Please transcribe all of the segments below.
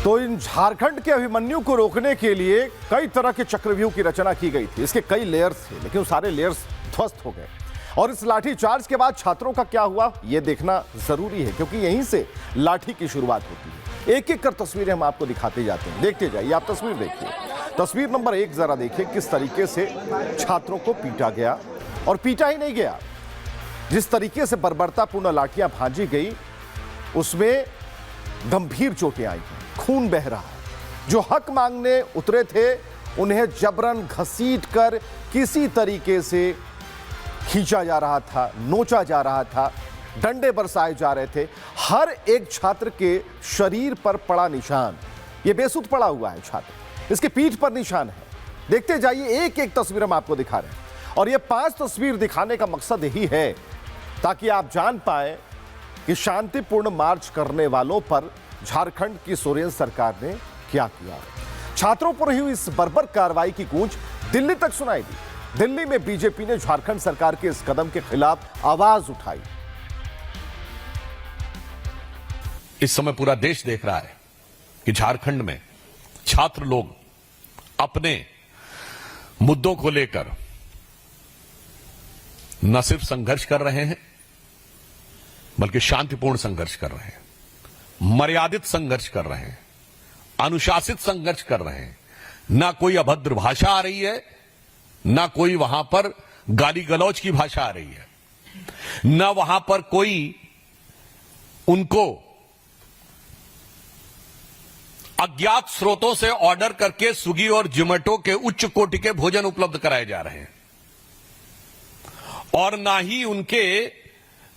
तो इन झारखंड के अभिमन्यु को रोकने के लिए कई तरह के चक्रव्यूह की रचना की गई थी। इसके कई लेयर्स थे, लेकिन सारे लेयर्स ध्वस्त हो गए। और इस लाठी चार्ज के बाद छात्रों का क्या हुआ यह देखना जरूरी है, क्योंकि यहीं से लाठी की शुरुआत होती है। एक एक कर तस्वीरें हम आपको दिखाते जाते हैं, देखते जाइए। आप तस्वीर देखिए, तस्वीर नंबर 1 जरा देखिए किस तरीके से छात्रों को पीटा गया। और पीटा ही नहीं गया, जिस तरीके से बर्बरतापूर्ण लाठियां भांजी गई उसमें गंभीर चोटें आई हैं, खून बह रहा है। जो हक मांगने उतरे थे उन्हें जबरन घसीट कर किसी तरीके से खींचा जा रहा था, नोचा जा रहा था, डंडे बरसाए जा रहे थे। हर एक छात्र के शरीर पर पड़ा निशान, ये बेसुध पड़ा हुआ है छात्र, इसके पीठ पर निशान है। देखते जाइए, एक एक तस्वीर हम आपको दिखा रहे हैं। और ये 5 तस्वीर दिखाने का मकसद यही है ताकि आप जान पाए कि शांतिपूर्ण मार्च करने वालों पर झारखंड की सोरेन सरकार ने क्या किया। छात्रों पर हुई इस बर्बर कार्रवाई की गूंज दिल्ली तक सुनाई दी। दिल्ली में बीजेपी ने झारखंड सरकार के इस कदम के खिलाफ आवाज उठाई। इस समय पूरा देश देख रहा है कि झारखंड में छात्र लोग अपने मुद्दों को लेकर न सिर्फ संघर्ष कर रहे हैं, बल्कि शांतिपूर्ण संघर्ष कर रहे हैं, मर्यादित संघर्ष कर रहे हैं, अनुशासित संघर्ष कर रहे हैं। ना कोई अभद्र भाषा आ रही है, ना कोई वहां पर गाली गलौज की भाषा आ रही है, ना वहां पर कोई उनको अज्ञात स्रोतों से ऑर्डर करके स्विगी और जोमेटो के उच्च कोटि के भोजन उपलब्ध कराए जा रहे हैं, और ना ही उनके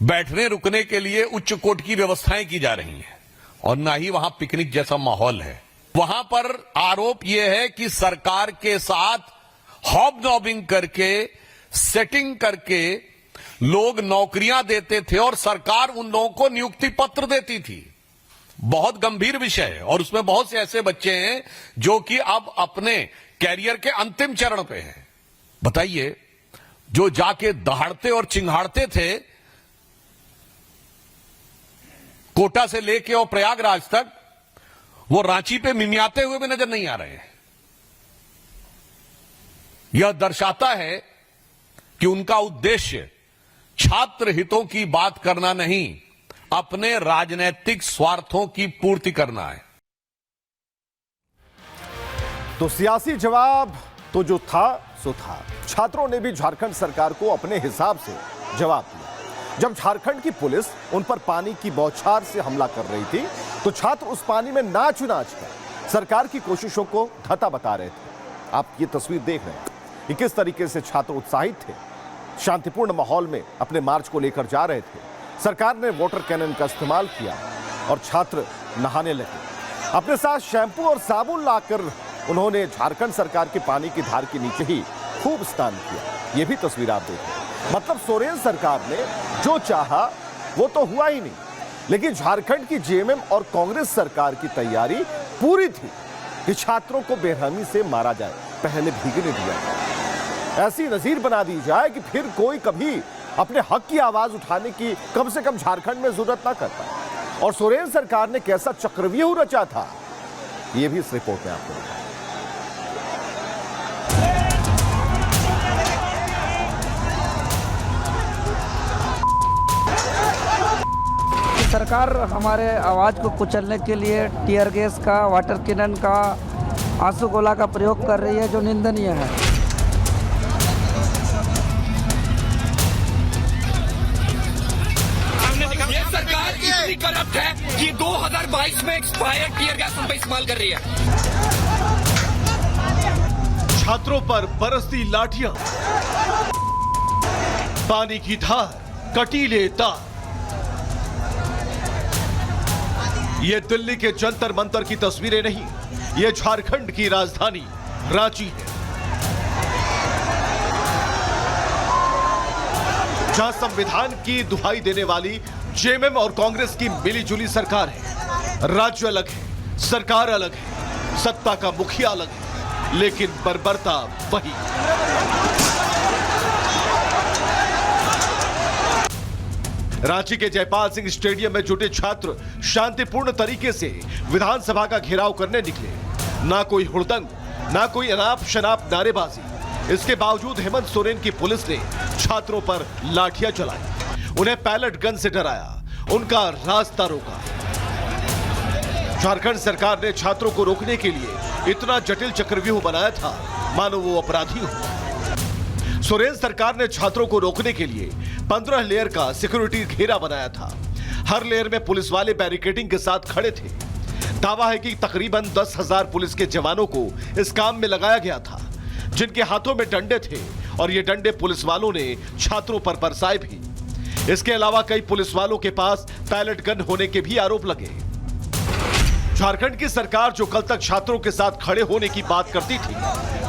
बैठने रुकने के लिए उच्च कोटि की व्यवस्थाएं की जा रही हैं, और ना ही वहां पिकनिक जैसा माहौल है। वहां पर आरोप यह है कि सरकार के साथ हॉबनॉबिंग करके, सेटिंग करके लोग नौकरियां देते थे और सरकार उन लोगों को नियुक्ति पत्र देती थी। बहुत गंभीर विषय है, और उसमें बहुत से ऐसे बच्चे हैं जो कि अब अपने कैरियर के अंतिम चरण पे हैं। बताइए, जो जाके दहाड़ते और चिंगाड़ते थे कोटा से लेके और प्रयागराज तक, वो रांची पे मिमियाते हुए भी नजर नहीं आ रहे हैं। यह दर्शाता है कि उनका उद्देश्य छात्र हितों की बात करना नहीं, अपने राजनीतिक स्वार्थों की पूर्ति करना है। तो सियासी जवाब तो जो था सो था। छात्रों ने भी झारखंड सरकार को अपने हिसाब से जवाब दिया। जब झारखंड की पुलिस उन पर पानी की बौछार से हमला कर रही थी, तो छात्र उस पानी में नाच नाच कर सरकार की कोशिशों को धता बता रहे थे। आप ये तस्वीर देख रहे हैं कि किस तरीके से छात्र उत्साहित थे, शांतिपूर्ण माहौल में अपने मार्च को लेकर जा रहे थे। सरकार ने वाटर कैनन का इस्तेमाल किया और छात्र नहाने लगे। अपने साथ शैंपू और साबुन लाकर उन्होंने झारखंड सरकार के पानी की धार के नीचे ही खूब स्नान किया। ये भी तस्वीर आप देखें। मतलब सोरेन सरकार ने जो चाहा वो तो हुआ ही नहीं, लेकिन झारखंड की जेएमएम और कांग्रेस सरकार की तैयारी पूरी थी कि छात्रों को बेरहमी से मारा जाए, पहले भीगने दिया जाए, ऐसी नजीर बना दी जाए कि फिर कोई कभी अपने हक की आवाज उठाने की कम से कम झारखंड में जरूरत ना कर पाए। और सोरेन सरकार ने कैसा चक्रव्यूह रचा था, यह भी इस रिपोर्ट में आपको दिखाया। सरकार हमारे आवाज़ को कुचलने के लिए टीयर गैस का, वाटर कैनन का, आंसू गोला का प्रयोग कर रही है, जो निंदनीय है। ये सरकार इतनी करप्ट है कि 2022 में एक्सपायर टीयर गैस उन पर इस्तेमाल कर रही है। छात्रों पर बरसती लाठियां, पानी की धार, कटीले तार। ये दिल्ली के जंतर मंतर की तस्वीरें नहीं, ये झारखंड की राजधानी रांची है, जहां संविधान की दुहाई देने वाली जेएमएम और कांग्रेस की मिलीजुली सरकार है। राज्य अलग है, सरकार अलग है, सत्ता का मुखिया अलग है, लेकिन बर्बरता वही। रांची के जयपाल सिंह स्टेडियम में जुटे छात्र शांतिपूर्ण तरीके से विधानसभा का घेराव करने निकले। ना कोई हुड़दंग, ना कोई अनाप शनाप नारेबाजी। इसके बावजूद हेमंत सोरेन की पुलिस ने छात्रों पर लाठियां चलाई, उन्हें पैलेट गन से डराया, उनका रास्ता रोका। झारखंड सरकार ने छात्रों को रोकने के लिए इतना जटिल चक्रव्यूह बनाया था मानो वो अपराधी हो। सोरेन सरकार ने छात्रों को रोकने के लिए 15 लेयर का सिक्योरिटी घेरा बनाया था। हर लेयर में पुलिस वाले बैरिकेडिंग के साथ खड़े थे। दावा है कि तकरीबन 10,000 पुलिस के जवानों को इस काम में लगाया गया था, जिनके हाथों में डंडे थे और ये डंडे पुलिस वालों ने छात्रों पर बरसाए भी। इसके अलावा कई पुलिस वालों के पास पैलेट गन होने के भी आरोप लगे। झारखंड की सरकार जो कल तक छात्रों के साथ खड़े होने की बात करती थी,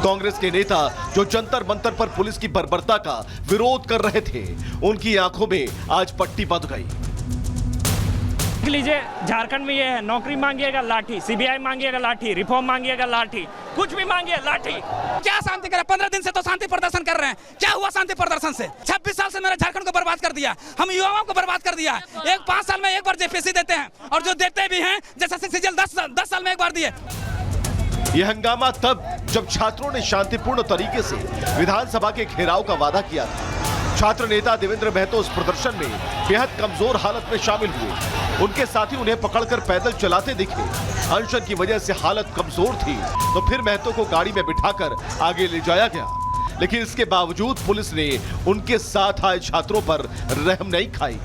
कांग्रेस के नेता जो जंतर मंतर पर पुलिस की बर्बरता का विरोध कर रहे थे, उनकी आंखों में आज पट्टी बंध गई। देख लीजिए, झारखंड में ये है, नौकरी मांगिएगा लाठी, सीबीआई मांगिएगा लाठी, रिफॉर्म मांगिएगा लाठी, कुछ भी मांगिए लाठी। क्या शांति करे? 15 दिन से तो शांति प्रदर्शन कर रहे हैं। क्या हुआ शांति प्रदर्शन से? 26 साल से मेरे झारखंड को बर्बाद कर दिया, हम युवाओं को बर्बाद कर दिया। 5 साल में एक बार जेपीसी देते हैं और जो देते भी हैं जैसा सीजीएल 10 साल में एक बार दिए। यह हंगामा तब जब छात्रों ने शांतिपूर्ण तरीके से विधानसभा के घेराव का वादा किया था। छात्र नेता देवेंद्र महतो उस प्रदर्शन में बेहद कमजोर हालत में शामिल हुए। उनके साथी उन्हें पकड़कर पैदल चलाते दिखे। अनशन की वजह से हालत कमजोर थी तो फिर महतो को गाड़ी में बिठाकर आगे ले जाया गया, लेकिन इसके बावजूद पुलिस ने उनके साथ आए छात्रों पर रहम नहीं खाई।